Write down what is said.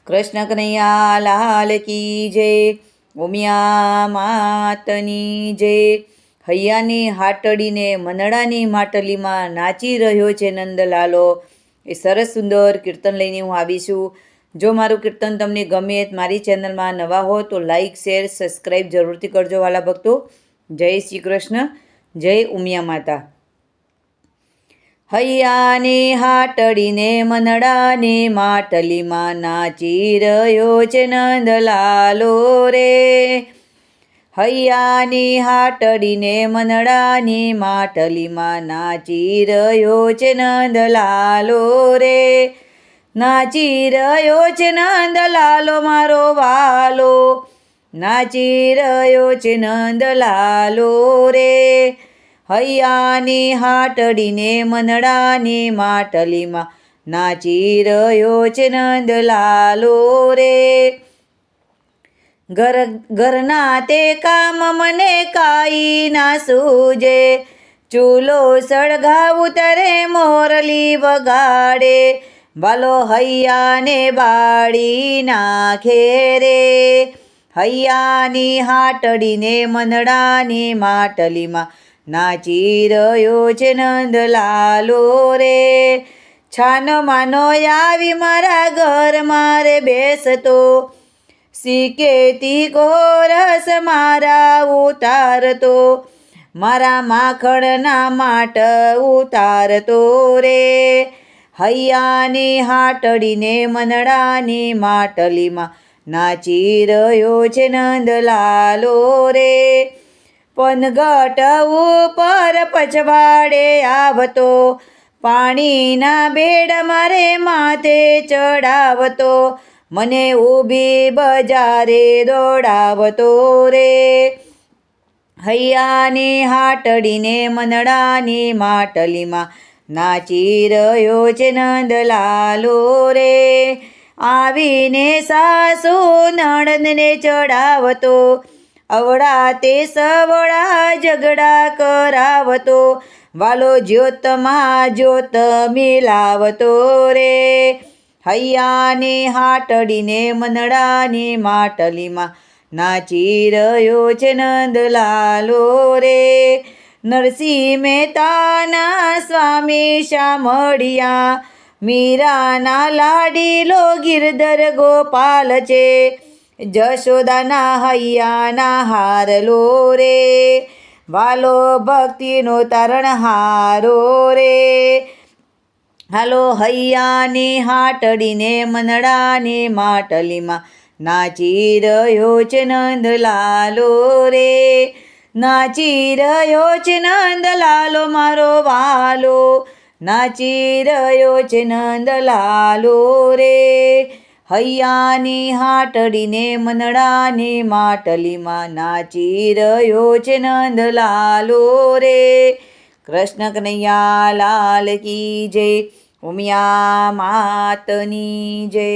કૃષ્ણ કનૈયા લાલ કી જય, ઉમિયા માતની જય। હૈયાની હાટડીને મનડાની માટલીમાં નાચી રહ્યો છે નંદલાલો। એ સરસ સુંદર કીર્તન લઈને હું આવી છું। જો મારું કીર્તન તમને ગમે, મારી ચેનલમાં નવા હો તો લાઈક શેર સબસ્ક્રાઈબ જરૂરથી કરજો વાલા ભક્તો। જય શ્રી કૃષ્ણ, જય ઉમિયા માતા। હૈયાને હાટડીને મનડાને માટલીમાં નાચી રહ્યો છે નંદલાલો રે। હૈયાની હાટડીને મનડાની માટલીમાં નાચી રહ્યો છે નંદલાલો રે। નાચી રહ્યો છે નંદલાલો મારો વાલો, નાચી રહ્યો છે નંદલાલો રે। હૈયાની હાટડીને મનડાની માટલીમાં નાચી રહ્યો છે નંદલાલો રે। ઘરના તે કામ મને કાંઈ ના સૂજે, ચૂલો સળગાવું ત્યારે મોરલી વગાડે, વાલો હૈયાને બાળી નાખે રે। હૈયાની હાટડીને મનડાની માટલીમાં નાચી રહ્યો છે નંદલાલો રે। છાનો માનો આવી મારા ઘર મારે બેસતો, સિકેતી કોરસ મારા ઉતારતો, મારા માખણના માટ ઉતારતો રે। હૈયાની હાટડીને મનડાની માટલીમાં નાચી રહ્યો છે નંદલાલો રે। પનગટ ઉપર પછવાડે આવતો, પાણીના બેડ મારે માથે ચડાવતો, મને ઊભી બજારે દોડાવતો રે। હૈયાની હાટડીને મનડાની માટલીમાં નાચી રહ્યો છે નંદલાલો રે। આવીને સાસુ નણંદને ચડાવતો, અવળા તે સવળા ઝઘડા કરાવતો, વાલો જ્યોતમાં જ્યોત મિલાવતો રે। હૈયાની હાટડીને મનડાની માટલીમાં નાચી રહ્યો છે નંદલાલો રે। નરસિંહ મહેતાના સ્વામી શામળિયા, મીરાના લાડીલો ગિરધર ગોપાલ છે, જશોદાના હૈયાના હારલો રે, વાલો ભક્તિનો તારણહારો રે। હાલો હૈયાની હાટડીને મનડાની માટલીમાં નાચી રહ્યો છે નંદલાલો રે। નાચી રહ્યો છે નંદલાલો મારો વાલો, નાચી રહ્યો છે નંદલાલો રે। હૈયાની હાટડીને મનડાની માટલીમાં નાચી રહ્યો છે નંદલાલો રે। કૃષ્ણ કનૈયા લાલ કી જય, ઉમિયા માતની જય।